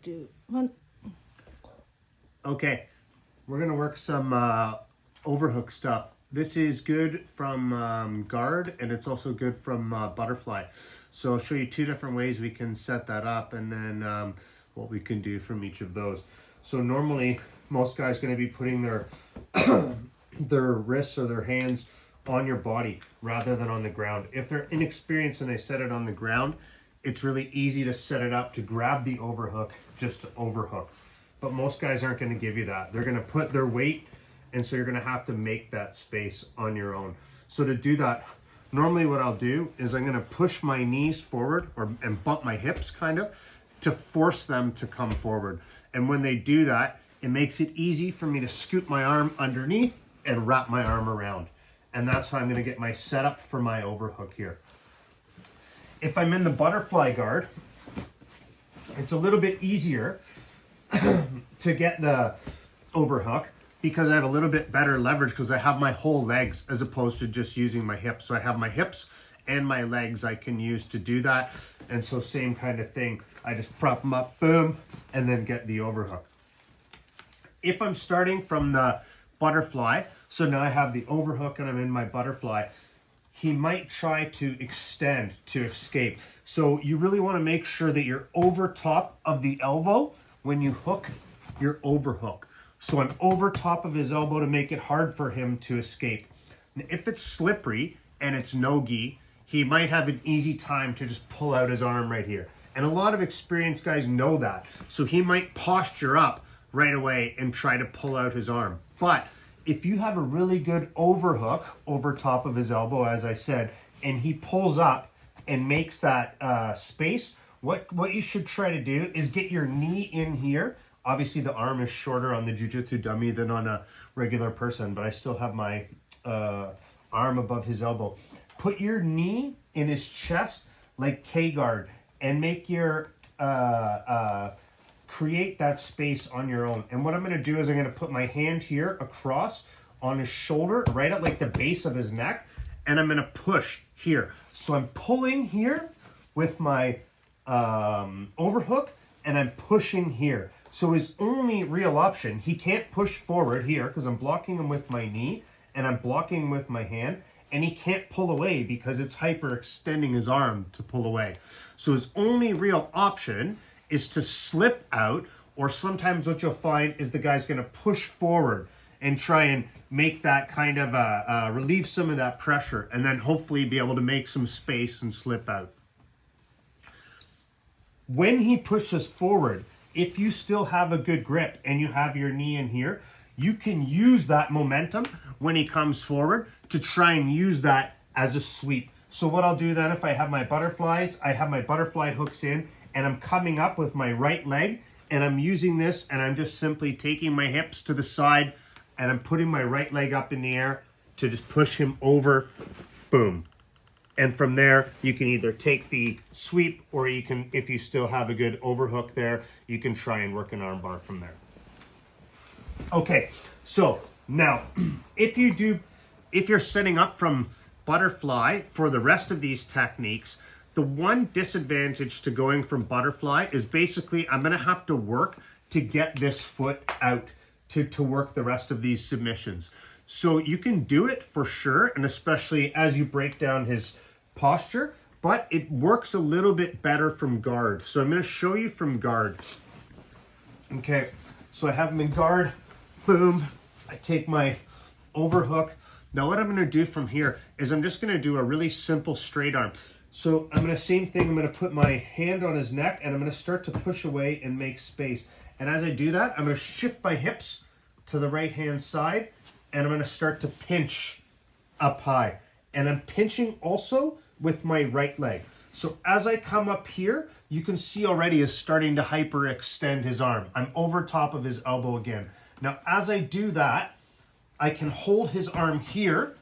do one. Okay, we're gonna work some overhook stuff. This is good from guard, and it's also good from butterfly. So I'll show you two different ways we can set that up, and then what we can do from each of those. So normally, most guys gonna be putting their their wrists or their hands on your body rather than on the ground. If they're inexperienced and they set it on the ground, it's really easy to set it up to grab the overhook, just to overhook. But most guys aren't going to give you that. They're going to put their weight, and so you're going to have to make that space on your own. So to do that, normally what I'll do is I'm going to push my knees forward and bump my hips kind of to force them to come forward. And when they do that, it makes it easy for me to scoop my arm underneath and wrap my arm around. And that's how I'm going to get my setup for my overhook here. If I'm in the butterfly guard, it's a little bit easier to get the overhook because I have a little bit better leverage because I have my whole legs as opposed to just using my hips. So I have my hips and my legs I can use to do that. And so same kind of thing. I just prop them up, boom, and then get the overhook. If I'm starting from the butterfly, so now I have the overhook and I'm in my butterfly, he might try to extend to escape. So you really want to make sure that you're over top of the elbow when you hook your overhook. So I'm over top of his elbow to make it hard for him to escape. Now, if it's slippery and it's no-gi, he might have an easy time to just pull out his arm right here. And a lot of experienced guys know that. So he might posture up right away and try to pull out his arm. But if you have a really good overhook over top of his elbow, as I said, and he pulls up and makes that space, what you should try to do is get your knee in here. Obviously, the arm is shorter on the jiu-jitsu dummy than on a regular person, but I still have my arm above his elbow. Put your knee in his chest like K-guard and make your create that space on your own. And what I'm going to do is I'm going to put my hand here across on his shoulder, right at like the base of his neck, and I'm going to push here. So I'm pulling here with my overhook, and I'm pushing here. So his only real option, he can't push forward here because I'm blocking him with my knee, and I'm blocking him with my hand, and he can't pull away because it's hyperextending his arm to pull away. So his only real option is to slip out, or sometimes what you'll find is the guy's going to push forward and try and make that kind of relieve some of that pressure, and then hopefully be able to make some space and slip out. When he pushes forward, if you still have a good grip and you have your knee in here, you can use that momentum when he comes forward to try and use that as a sweep. So what I'll do then, if I have my butterflies, I have my butterfly hooks in, and I'm coming up with my right leg, and I'm using this, and I'm just simply taking my hips to the side, and I'm putting my right leg up in the air to just push him over, boom. And from there, you can either take the sweep, or you can, if you still have a good overhook there, you can try and work an arm bar from there. Okay, so now, if you're setting up from butterfly for the rest of these techniques, the one disadvantage to going from butterfly is basically I'm going to have to work to get this foot out to work the rest of these submissions. So you can do it for sure, and especially as you break down his posture, but it works a little bit better from guard. So I'm going to show you from guard. Okay, so I have him in guard, boom, I take my overhook. Now what I'm going to do from here is I'm just going to do a really simple straight arm. So I'm going to, same thing, I'm going to put my hand on his neck, and I'm going to start to push away and make space. And as I do that, I'm going to shift my hips to the right hand side, and I'm going to start to pinch up high. And I'm pinching also with my right leg. So as I come up here, you can see already is starting to hyperextend his arm. I'm over top of his elbow again. Now as I do that, I can hold his arm here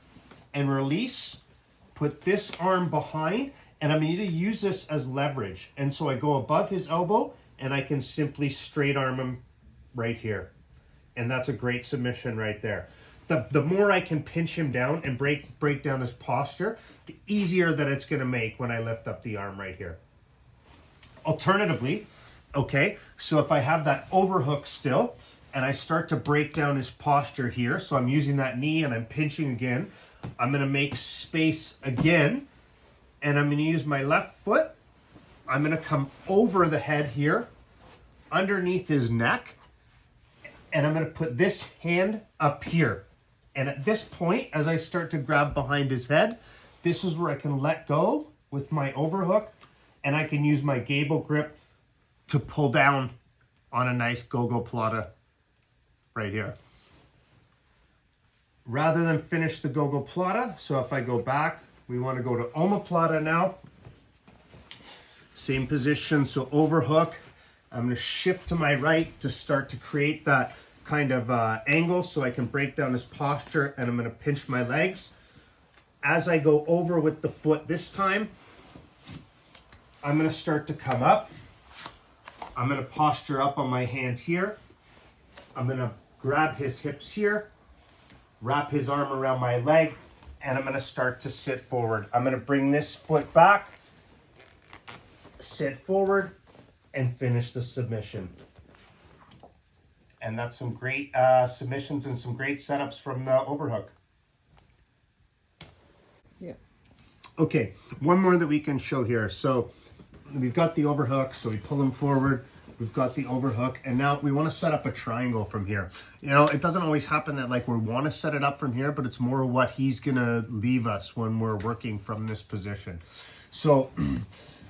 and release, put this arm behind, and I'm going to use this as leverage. And so I go above his elbow, and I can simply straight arm him right here. And that's a great submission right there. The more I can pinch him down and break down his posture, the easier that it's going to make when I lift up the arm right here. Alternatively, Okay, so if I have that overhook still, and I start to break down his posture here, so I'm using that knee and I'm pinching again, I'm gonna make space again, and I'm gonna use my left foot. I'm gonna come over the head here, underneath his neck, and I'm gonna put this hand up here. And at this point, as I start to grab behind his head, this is where I can let go with my overhook, and I can use my gable grip to pull down on a nice go-go plata right here. Rather than finish the go-go plata, so if I go back, we want to go to omaplata now. Same position, so overhook. I'm going to shift to my right to start to create that kind of angle so I can break down his posture, and I'm going to pinch my legs. As I go over with the foot this time, I'm going to start to come up. I'm going to posture up on my hand here. I'm going to grab his hips here, wrap his arm around my leg, and I'm going to start to sit forward. I'm going to bring this foot back, sit forward, and finish the submission. And that's some great submissions and some great setups from the overhook. Yeah. Okay, one more that we can show here. So we've got the overhook, so we pull him forward. We've got the overhook, and now we want to set up a triangle from here. You know, it doesn't always happen that like we want to set it up from here, but it's more what he's gonna leave us when we're working from this position. So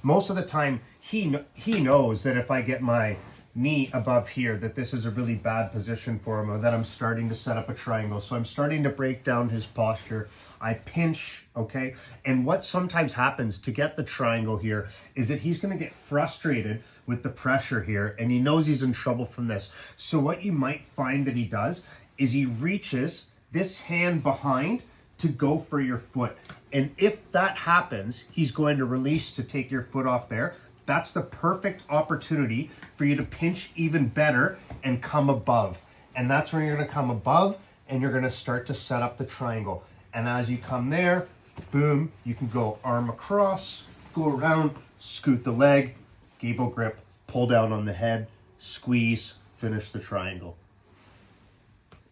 most of the time, he knows that if I get my knee above here, that this is a really bad position for him, or that I'm starting to set up a triangle. So I'm starting to break down his posture. I pinch, okay? And what sometimes happens to get the triangle here is that he's gonna get frustrated with the pressure here, and he knows he's in trouble from this. So what you might find that he does is he reaches this hand behind to go for your foot. And if that happens, he's going to release to take your foot off there. That's the perfect opportunity for you to pinch even better and come above. And that's where you're gonna come above, and you're gonna start to set up the triangle. And as you come there, boom, you can go arm across, go around, scoot the leg, gable grip, pull down on the head, squeeze, finish the triangle.